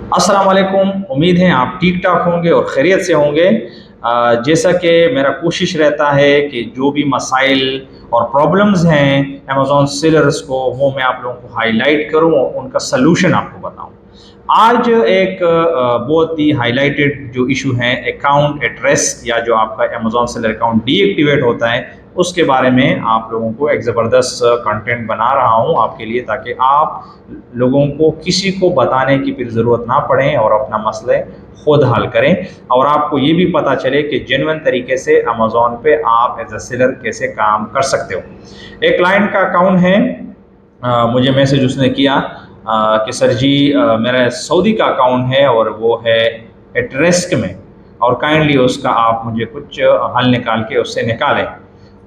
अस्सलाम वालेकुम। उम्मीद है आप ठीक ठाक होंगे और खैरियत से होंगे। जैसा कि मेरा कोशिश रहता है कि जो भी मसाइल और प्रॉब्लम्स हैं अमेज़ॉन सेलर्स को वो मैं आप लोगों को हाईलाइट करूं और उनका सलूशन आपको बताऊं। आज एक बहुत ही हाईलाइटेड जो इशू है अकाउंट एड्रेस या जो आपका अमेज़ॉन सेलर अकाउंट डीएक्टिवेट होता है उसके बारे में आप लोगों को एक ज़बरदस्त कंटेंट बना रहा हूं आपके लिए, ताकि आप लोगों को किसी को बताने की फिर ज़रूरत ना पड़े और अपना मसले खुद हल करें और आपको ये भी पता चले कि जेन्युइन तरीके से अमेज़ॉन पे आप एज अ सेलर कैसे काम कर सकते हो। एक क्लाइंट का अकाउंट है, मुझे मैसेज उसने किया कि सर जी मेरा सऊदी का अकाउंट है और वो है एट रिस्क में, और काइंडली उसका आप मुझे कुछ हल निकाल के उससे निकालें।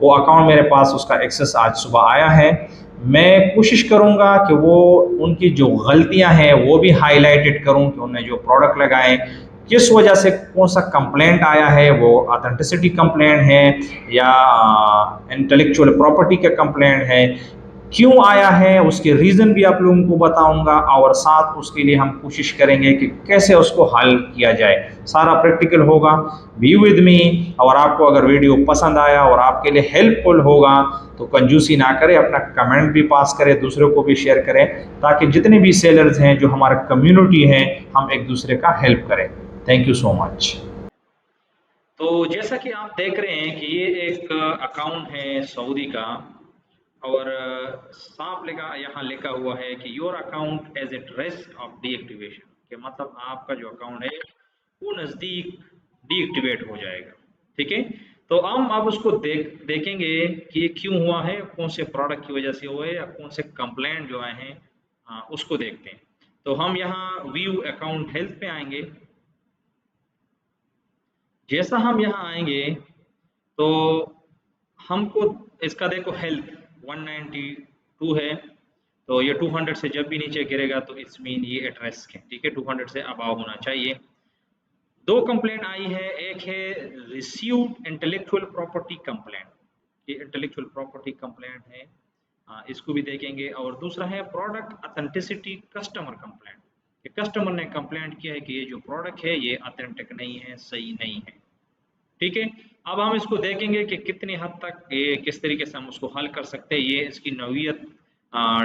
वो अकाउंट मेरे पास उसका एक्सेस आज सुबह आया है। मैं कोशिश करूँगा कि वो उनकी जो गलतियां हैं वो भी हाईलाइटेड करूँ कि उन्होंने जो प्रोडक्ट लगाए किस वजह से, कौन सा कंप्लेंट आया है, वो ऑथेंटिसिटी कंप्लेंट है या इंटेलेक्चुअल प्रॉपर्टी का कंप्लेंट है, क्यों आया है उसके रीज़न भी आप लोगों को बताऊंगा और साथ उसके लिए हम कोशिश करेंगे कि कैसे उसको हल किया जाए। सारा प्रैक्टिकल होगा। Be with me. और आपको अगर वीडियो पसंद आया और आपके लिए हेल्पफुल होगा तो कंजूसी ना करें, अपना कमेंट भी पास करें, दूसरों को भी शेयर करें, ताकि जितने भी सेलर्स हैं जो हमारा कम्युनिटी है हम एक दूसरे का हेल्प करें। Thank you so much. तो जैसा कि आप देख रहे हैं कि ये एक अकाउंट है सऊदी का, और साफ लिखा यहाँ लिखा हुआ है कि your account as at risk of deactivation, के मतलब आपका जो अकाउंट है वो नज़दीक डीएक्टिवेट हो जाएगा। ठीक है, तो हम अब उसको देखेंगे कि ये क्यों हुआ है, कौन से प्रोडक्ट की वजह से हुआ है या कौन से कंप्लेंट जो आए हैं, उसको देखते हैं। तो हम यहाँ व्यू अकाउंट हेल्थ पे आएंगे। जैसा हम यहाँ आएंगे तो हमको इसका देखो हेल्थ 192 है, तो ये 200 से जब भी नीचे गिरेगा तो इट्स मीन ये एट रिस्क है। ठीक है, 200 से अबाव होना चाहिए। दो कंप्लेंट आई है, एक है रिसीव्ड इंटेलेक्चुअल प्रॉपर्टी कंप्लेंट, ये इंटेलेक्चुअल प्रॉपर्टी कंप्लेंट है, इसको भी देखेंगे। और दूसरा है प्रोडक्ट ऑथेंटिसिटी कस्टमर कंप्लेंट, कि कस्टमर ने कंप्लेंट किया है कि ये जो प्रोडक्ट है ये ऑथेंटिक नहीं है, सही नहीं है। ठीक है, अब हम इसको देखेंगे कि कितनी हद तक ये किस तरीके से हम उसको हल कर सकते हैं। ये इसकी नौइयत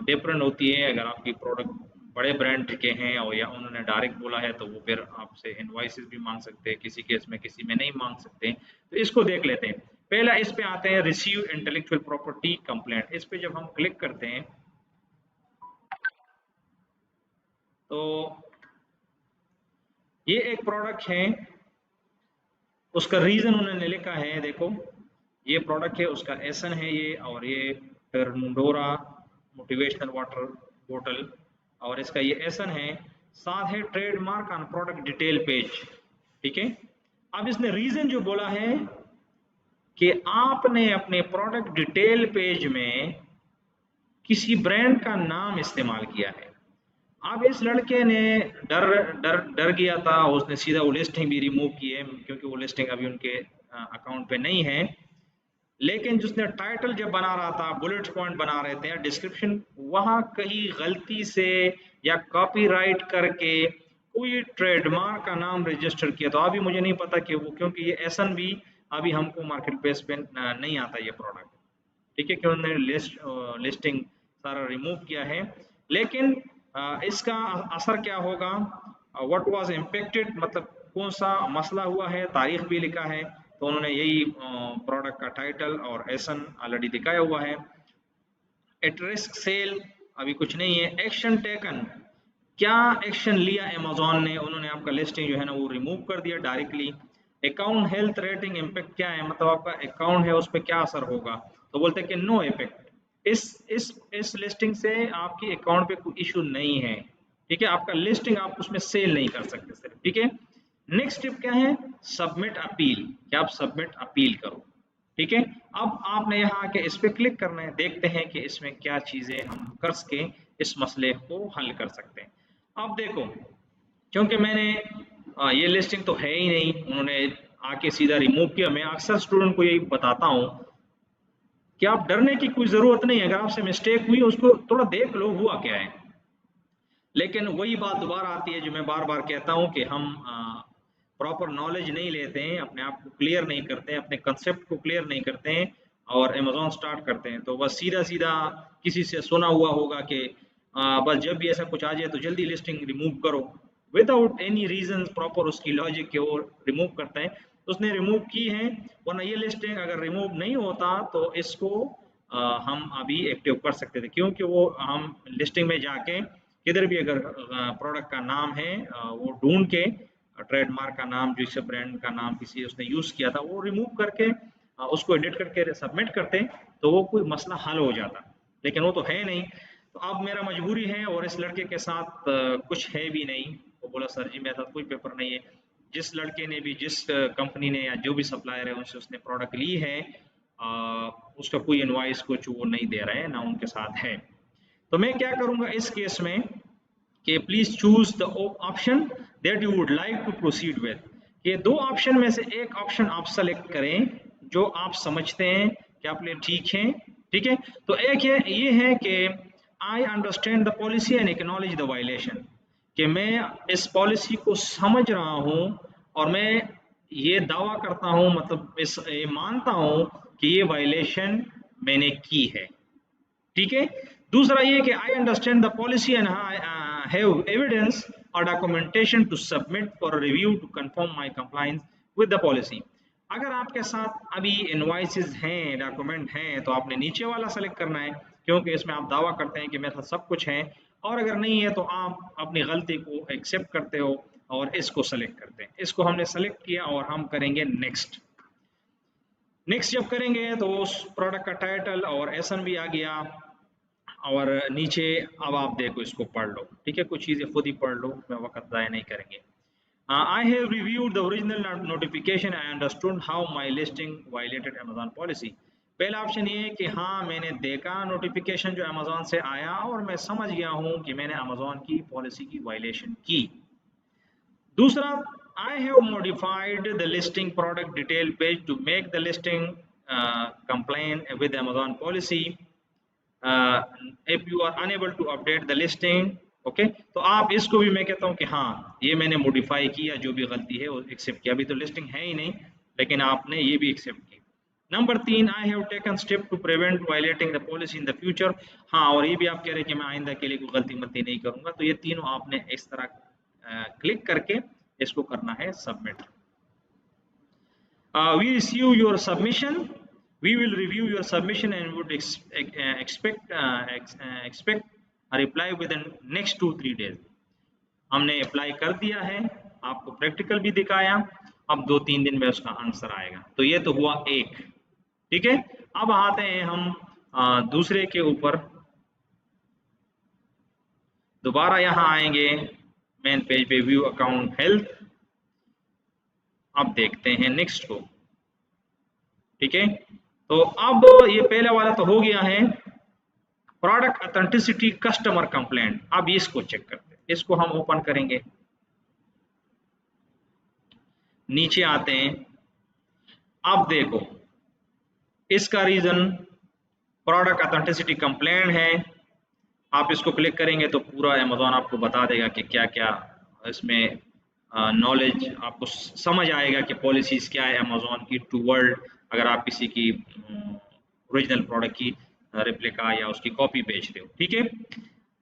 डिफरेंट होती है। अगर आपकी प्रोडक्ट बड़े ब्रांड के हैं और या उन्होंने डायरेक्ट बोला है तो वो फिर आपसे इनवॉइसेस भी मांग सकते हैं, किसी केस में किसी में नहीं मांग सकते। तो इसको देख लेते हैं। पहला इस पे आते हैं रिसीव इंटेलेक्चुअल प्रॉपर्टी कंप्लेंट। इस पे जब हम क्लिक करते हैं तो ये एक प्रोडक्ट है, उसका रीजन उन्होंने लिखा है, देखो ये प्रोडक्ट है, उसका एसन है ये, और ये पेरंडोरा मोटिवेशनल वाटर बोतल, और इसका ये एसन है। साथ है trademark on product detail page. ठीक है, अब इसने रीजन जो बोला है कि आपने अपने प्रोडक्ट डिटेल पेज में किसी ब्रांड का नाम इस्तेमाल किया है। अब इस लड़के ने डर डर डर गया था, उसने सीधा वो लिस्टिंग भी रिमूव की है, क्योंकि वो लिस्टिंग अभी उनके अकाउंट पे नहीं है। लेकिन जिसने टाइटल जब बना रहा था, बुलेट पॉइंट बना रहे थे, डिस्क्रिप्शन, वहां कहीं गलती से या कॉपीराइट करके कोई ट्रेडमार्क का नाम रजिस्टर किया। तो अभी मुझे नहीं पता कि वो, क्योंकि ये एसन भी अभी हमको मार्केट प्लेस पे नहीं आता ये प्रोडक्ट। ठीक है, कि उन्होंने लिस्टिंग सारा रिमूव किया है। लेकिन इसका असर क्या होगा, व्हाट वाज इम्पेक्टेड, मतलब कौन सा मसला हुआ है, तारीख भी लिखा है। तो उन्होंने यही प्रोडक्ट का टाइटल और एसन ऑलरेडी दिखाया हुआ है। एट रिस्क सेल अभी कुछ नहीं है। एक्शन टेकन, क्या एक्शन लिया अमेजोन ने, उन्होंने आपका लिस्टिंग जो है ना वो रिमूव कर दिया directly. Account health rating impact क्या है, मतलब आपका अकाउंट है उस पर क्या असर होगा। तो बोलते हैं कि नो इफेक्ट, इस लिस्टिंग से आपकी अकाउंट पे कोई इशू नहीं है। ठीक है, आपका लिस्टिंग आप उसमें सेल नहीं कर सकते सिर्फ। ठीक है, नेक्स्ट स्टेप क्या है, सबमिट अपील, क्या आप सबमिट अपील करो। ठीक है, अब आपने यहाँ आके इस पे क्लिक करना है, देखते हैं कि इसमें क्या चीजें हम कर सके, इस मसले को हल कर सकते हैं। अब देखो, क्योंकि मैंने ये लिस्टिंग तो है ही नहीं, उन्होंने आके सीधा रिमूव किया। मैं अक्सर स्टूडेंट को यही बताता हूँ कि आप डरने की कोई जरूरत नहीं है, अगर आपसे मिस्टेक हुई उसको थोड़ा देख लो हुआ क्या है। लेकिन वही बात दोबारा आती है जो मैं बार बार कहता हूँ कि हम प्रॉपर नॉलेज नहीं लेते हैं, अपने आप को क्लियर नहीं करते हैं, अपने कंसेप्ट को क्लियर नहीं करते हैं और अमेज़न स्टार्ट करते हैं। तो बस सीधा-सीधा किसी से सुना हुआ होगा कि बस जब भी ऐसा कुछ आ जाए तो जल्दी लिस्टिंग रिमूव करो, विदाउट एनी रीज़न प्रॉपर उसकी लॉजिक के वो रिमूव करते हैं। तो उसने रिमूव की है, वरना ये लिस्टिंग अगर रिमूव नहीं होता तो इसको हम अभी एक्टिव कर सकते थे, क्योंकि वो हम लिस्टिंग में जाके किधर भी अगर प्रोडक्ट का नाम है वो ढूंढ के ट्रेडमार्क का नाम, जिस ब्रांड का नाम किसी उसने यूज़ किया था, वो रिमूव करके उसको एडिट करके सबमिट करते तो वो कोई मसला हल हो जाता, लेकिन वो तो है नहीं। तो अब मेरा मजबूरी है और इस लड़के के साथ कुछ है भी नहीं। वो बोला सर जी मेरे साथ कोई पेपर नहीं है। जिस लड़के ने भी, जिस कंपनी ने या जो भी सप्लायर है उनसे उसने प्रोडक्ट ली है, उसका कोई इनवॉइस कुछ वो नहीं दे रहे हैं, ना उनके साथ है। तो मैं क्या करूंगा इस केस में कि please choose the option that you would like to proceed with. ये दो ऑप्शन में से एक ऑप्शन आप सेलेक्ट करें जो आप समझते हैं कि आप लिए ठीक है। ठीक है, तो एक है ये है कि I understand the policy and acknowledge the violation, कि मैं इस पॉलिसी को समझ रहा हूं और मैं ये दावा करता हूं, मतलब इस ये मानता हूं कि ये वायलेशन मैंने की है। ठीक है, दूसरा ये कि I understand the policy and have evidence और documentation to submit for review to confirm my compliance with the policy. अगर आपके साथ अभी इनवॉइसेस हैं, डॉक्यूमेंट हैं, तो आपने नीचे वाला सेलेक्ट करना है, क्योंकि इसमें आप दावा करते हैं कि मेरे साथ सब कुछ है। और अगर नहीं है तो आप अपनी गलती को एक्सेप्ट करते हो और इसको सेलेक्ट करते हैं। इसको हमने सेलेक्ट किया और हम करेंगे नेक्स्ट। नेक्स्ट जब करेंगे तो उस प्रोडक्ट का टाइटल और एसएन भी आ गया और नीचे अब आप देखो इसको पढ़ लो। ठीक है, कुछ चीज़ें खुद ही पढ़ लो, मैं वक्त ज़ाया नहीं करेंगे। I have reviewed the original notification I understood how my listing violated Amazon policy. पहला ऑप्शन ये है कि हाँ मैंने देखा नोटिफिकेशन जो अमेजॉन से आया और मैं समझ गया हूँ कि मैंने अमेजॉन की पॉलिसी की वायलेशन की। दूसरा, I have modified the listing product detail page to make the listing compliant with Amazon policy if you are unable to update the listing. Okay, तो आप इसको भी मैं कहता हूँ कि हाँ ये मैंने मॉडिफाई किया, जो भी गलती है वो एक्सेप्ट किया। अभी तो लिस्टिंग है ही नहीं, लेकिन आपने ये भी एक्सेप्ट की। Number 3, I have taken step to prevent violating the policy in the future. हाँ, और ये भी आप कह रहे हैं कि मैं आइंदा के लिए कोई गलती मलती नहीं करूंगा। तो ये तीनों आपने इस तरह क्लिक करके इसको करना है submit. We receive your submission. We will review your submission and would expect a reply within next 2-3 days. हमने अप्लाई कर दिया है, आपको प्रैक्टिकल भी दिखाया, अब 2-3 दिन में उसका आंसर आएगा। तो ये तो हुआ एक। ठीक है, अब आते हैं हम दूसरे के ऊपर। दोबारा यहाँ आएंगे मेन पेज पे, व्यू अकाउंट हेल्थ। अब देखते हैं नेक्स्ट को। ठीक है, तो अब ये पहला वाला तो हो गया है, प्रोडक्ट ऑथेंटिसिटी कस्टमर कंप्लेंट। अब इसको चेक करते हैं, इसको हम ओपन करेंगे, नीचे आते हैं। अब देखो इसका रीजन प्रोडक्ट ऑथेंटिसिटी कंप्लेंट है। आप इसको क्लिक करेंगे तो पूरा अमेज़न आपको बता देगा कि क्या क्या इसमें नॉलेज आपको समझ आएगा कि पॉलिसीज़ क्या है अमेज़न की टू वर्ल्ड, अगर आप किसी की ओरिजिनल प्रोडक्ट की रेप्लिका या उसकी कॉपी बेचते हो। ठीक है,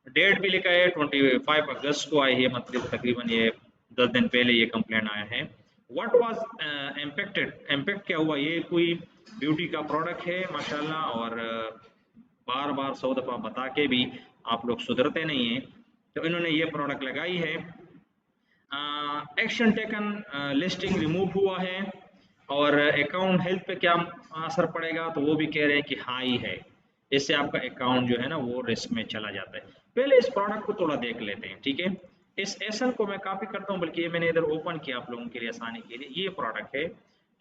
डेट भी लिखा है 25 अगस्त को आई है, मतलब तकरीबन ये 10 दिन पहले ये कंप्लेंट आया है। व्हाट वाज इम्पेक्टेड, इम्पेक्ट क्या हुआ, ये कोई ब्यूटी का प्रोडक्ट है माशाल्लाह, और बार बार 100 दफ़ा बता के भी आप लोग सुधरते नहीं हैं, तो इन्होंने ये प्रोडक्ट लगाई है। एक्शन टेकन, लिस्टिंग रिमूव हुआ है, और अकाउंट हेल्थ पे क्या असर पड़ेगा, तो वो भी कह रहे हैं कि हाई है, इससे आपका अकाउंट जो है ना वो रिस्क में चला जाता है। पहले इस प्रोडक्ट को थोड़ा देख लेते हैं। ठीक है, इस एसन को मैं कॉपी करता हूँ, बल्कि ये मैंने इधर ओपन किया आप लोगों के लिए आसानी के लिए। ये प्रोडक्ट है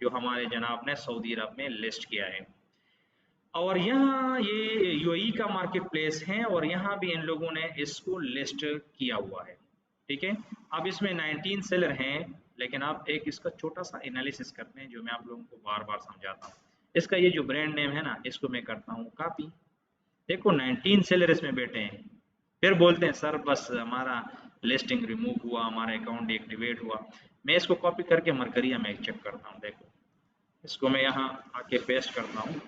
जो हमारे जनाब ने सऊदी अरब में लिस्ट किया है, और यहाँ ये यूएई का मार्केट प्लेस है, और यहाँ भी इन लोगों ने इसको लिस्ट किया हुआ है। ठीक है, अब इसमें 19 सेलर हैं, लेकिन आप एक इसका छोटा सा एनालिसिस करते हैं जो मैं आप लोगों को बार बार समझाता हूँ। इसका ये जो ब्रांड नेम है ना, इसको मैं करता हूँ कॉपी। देखो 19 सेलर इसमें बैठे हैं, फिर बोलते हैं सर बस हमारा लिस्टिंग रिमूव हुआ, हमारा अकाउंट डीएक्टिवेट हुआ। मैं इसको कॉपी करके मरकरिया में चेक करता हूँ। देखो इसको मैं यहाँ आके पेस्ट करता हूँ।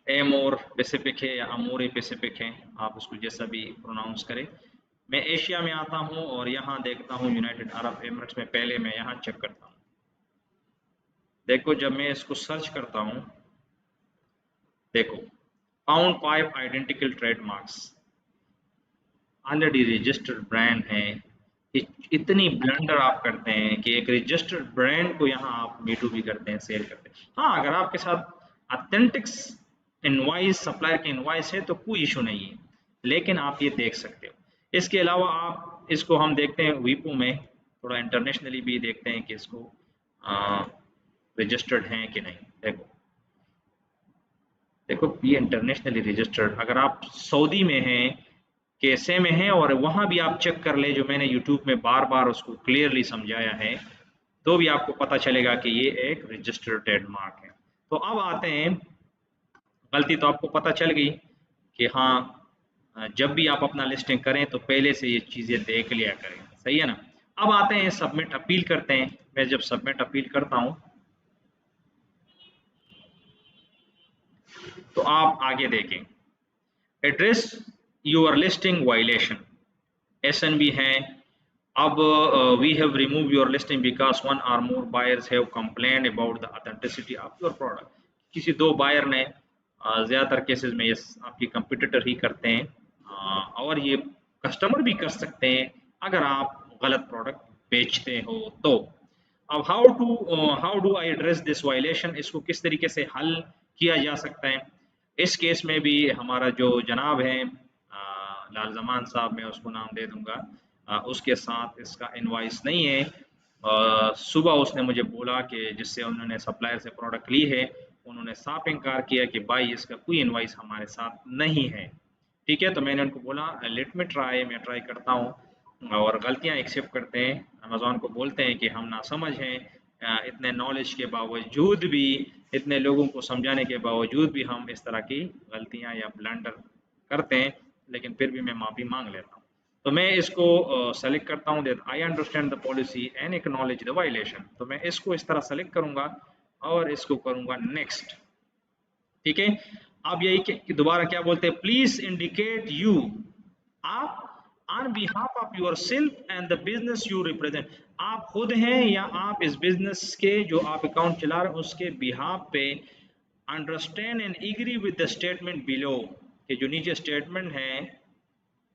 एमोर पैसिफिक है या अमोरे पैसिफिक है, आप उसको जैसा भी प्रोनाउंस करें। मैं एशिया में आता हूँ और यहाँ देखता हूँ यूनाइटेड अरब एमिरेट्स में, पहले मैं यहाँ चेक करता हूँ। देखो जब मैं इसको सर्च करता हूँ, देखो found 5 identical trademarks, already registered brand है। इतनी ब्लंडर आप करते हैं कि एक रजिस्टर्ड ब्रांड को यहाँ आप B2B करते हैं, सेल करते हैं। हाँ, अगर आपके साथ ऑथेंटिक्स इनवॉइस, सप्लायर के इनवॉइस है तो कोई इशू नहीं है, लेकिन आप ये देख सकते हो। इसके अलावा आप इसको हम देखते हैं वीपो में, थोड़ा इंटरनेशनली भी देखते हैं कि इसको रजिस्टर्ड हैं कि नहीं। देखो देखो ये इंटरनेशनली रजिस्टर्ड, अगर आप सऊदी में हैं, कैसे में हैं, और वहाँ भी आप चेक कर ले, जो मैंने यूट्यूब में बार बार उसको क्लियरली समझाया है, तो भी आपको पता चलेगा कि ये एक रजिस्टर्ड ट्रेडमार्क है। तो अब आते हैं, गलती तो आपको पता चल गई कि हाँ जब भी आप अपना लिस्टिंग करें तो पहले से ये चीज़ें देख लिया करें, सही है ना। अब आते हैं सबमिट अपील करते हैं। मैं जब सबमिट अपील करता हूँ तो आप आगे देखें, address your listing violation, SNB है। अब we have remove your listing because 1 or more buyers have complained about the authenticity of your product। किसी 2 बायर ने, ज़्यादातर केसेस में ये आपकी कंपटीटर ही करते हैं, और ये कस्टमर भी कर सकते हैं अगर आप गलत प्रोडक्ट बेचते हो तो। अब how do I address this violation, इसको किस तरीके से हल किया जा सकता है। इस केस में भी हमारा जो जनाब है लाल जमान साहब, मैं उसको नाम दे दूंगा, उसके साथ इसका इनवॉइस नहीं है। सुबह उसने मुझे बोला कि जिससे उन्होंने सप्लायर से प्रोडक्ट ली है, उन्होंने साफ इनकार किया कि भाई इसका कोई इनवॉइस हमारे साथ नहीं है। ठीक है, तो मैंने उनको बोला लेट मी ट्राई, मैं ट्राई करता हूँ, और गलतियाँ एक्सेप्ट करते हैं। अमेज़ॉन को बोलते हैं कि हम नासमझ हैं, इतने नॉलेज के बावजूद भी, इतने लोगों को समझाने के बावजूद भी हम इस तरह की गलतियाँ या ब्लंडर करते हैं, लेकिन फिर भी मैं माफ़ी मांग लेता हूँ। तो मैं इसको सेलेक्ट करता हूँ that I understand the policy and acknowledge the violation. तो मैं इसको इस तरह सेलेक्ट करूँगा और इसको करूँगा नेक्स्ट। ठीक है, अब यही कि दोबारा क्या बोलते हैं, प्लीज इंडिकेट यू, आप on behalf of your self and the business you represent, आप खुद हैं या आप इस बिजनेस के जो आप अकाउंट चला रहे हैं उसके बिहाफ पे, understand and agree with the statement below, कि जो नीचे स्टेटमेंट है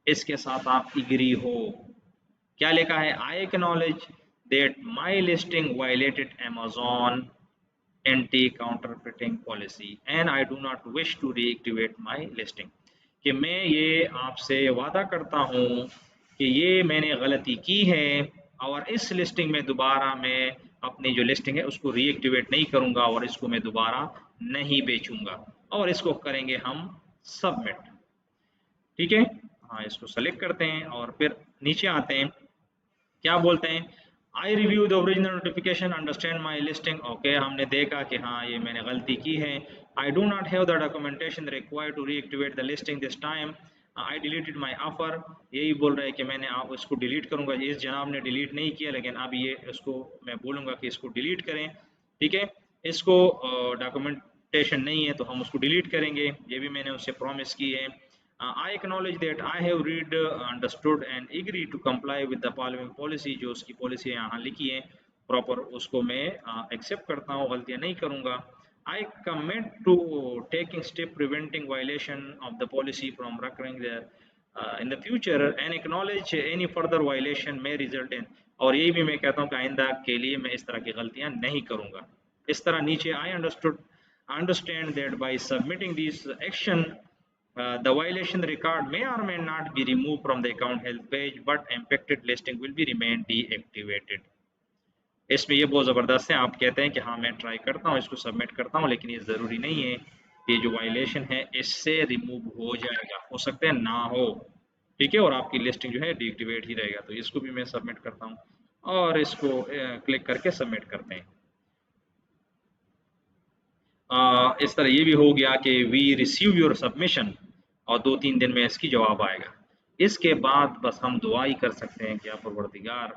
इसके साथ आप एग्री हो। क्या लिखा है, I acknowledge that my listing violated Amazon anti counterfeiting policy and I do not wish to reactivate my listing, कि मैं ये आपसे वादा करता हूँ कि ये मैंने गलती की है और इस लिस्टिंग में दोबारा मैं अपनी जो लिस्टिंग है उसको रीएक्टिवेट नहीं करूँगा और इसको मैं दोबारा नहीं बेचूंगा। और इसको करेंगे हम सबमिट। ठीक है, हाँ इसको सेलेक्ट करते हैं और फिर नीचे आते हैं, क्या बोलते हैं, I review the original notification understand my listing. Okay, हमने देखा कि हाँ ये मैंने गलती की है। I do not have the documentation required to reactivate the listing this time, I deleted my offer. यही बोल रहे हैं कि मैंने आप इसको डिलीट करूंगा। इस जनाब ने डिलीट नहीं किया, लेकिन अब ये इसको मैं बोलूँगा कि इसको डिलीट करें। ठीक है, इसको डॉक्यूमेंटेशन नहीं है तो हम उसको डिलीट करेंगे, ये भी मैंने उससे प्रॉमिस की है। I acknowledge that I have read, understood and agree to comply with the following policy, जो उसकी पॉलिसी यहाँ लिखी है प्रॉपर, उसको मैं एक्सेप्ट करता हूँ, गलतियाँ नहीं करूँगा। I commit to taking step preventing violation of the policy from recurring in the future and acknowledge any further violation may result in, और यही भी मैं कहता हूँ कि आइंदा के लिए मैं इस तरह की गलतियाँ नहीं करूँगा। इस तरह नीचे I understand that by submitting these action, the violation record may or may not be removed from the account help page, but impacted listing will be remain deactivated। इसमें ये बहुत ज़बरदस्त है, आप कहते हैं कि हाँ मैं ट्राई करता हूँ, इसको सबमिट करता हूँ, लेकिन ये ज़रूरी नहीं है कि जो वायलेशन है इससे रिमूव हो जाएगा, हो सकता है ना हो। ठीक है, और आपकी लिस्टिंग जो है डीएक्टिवेट ही रहेगा। तो इसको भी मैं सबमिट करता हूँ और इसको क्लिक करके सबमिट करते हैं। इस तरह ये भी हो गया कि वी रिसीव योर सबमिशन, और 2-3 दिन में इसकी जवाब आएगा। इसके बाद बस हम दुआ ही कर सकते हैं कि या परवरदिगार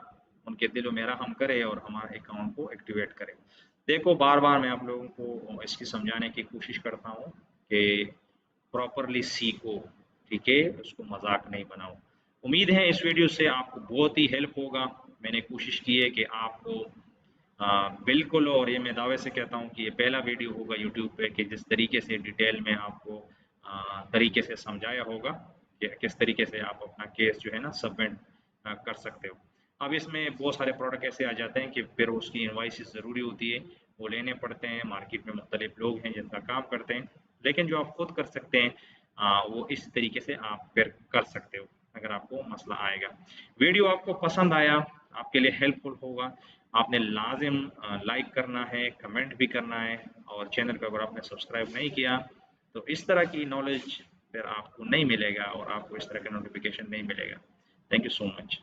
उनके दिल में रहम करे और हमारे अकाउंट को एक्टिवेट करे। देखो बार-बार मैं आप लोगों को इसकी समझाने की कोशिश करता हूँ कि प्रॉपरली सीखो, ठीक है? उसको मज़ाक नहीं बनाओ। उम्मीद है इस वीडियो से आपको बहुत ही हेल्प होगा। मैंने कोशिश की है कि आपको बिल्कुल, और ये मैं दावे से कहता हूँ कि ये पहला वीडियो होगा यूट्यूब पे कि जिस तरीके से डिटेल में आपको तरीके से समझाया होगा कि किस तरीके से आप अपना केस जो है ना सबमिट कर सकते हो। अब इसमें बहुत सारे प्रोडक्ट ऐसे आ जाते हैं कि फिर उसकी इनवॉइसेस ज़रूरी होती है, वो लेने पड़ते हैं। मार्केट में मुख्तलिफ लोग हैं जिनका काम करते हैं, लेकिन जो आप खुद कर सकते हैं वो इस तरीके से आप फिर कर सकते हो अगर आपको मसला आएगा। वीडियो आपको पसंद आया, आपके लिए हेल्पफुल होगा, आपने लाजिम लाइक करना है, कमेंट भी करना है, और चैनल को अगर आपने सब्सक्राइब नहीं किया तो इस तरह की नॉलेज फिर आपको नहीं मिलेगा और आपको इस तरह का नोटिफिकेशन नहीं मिलेगा। Thank you so much.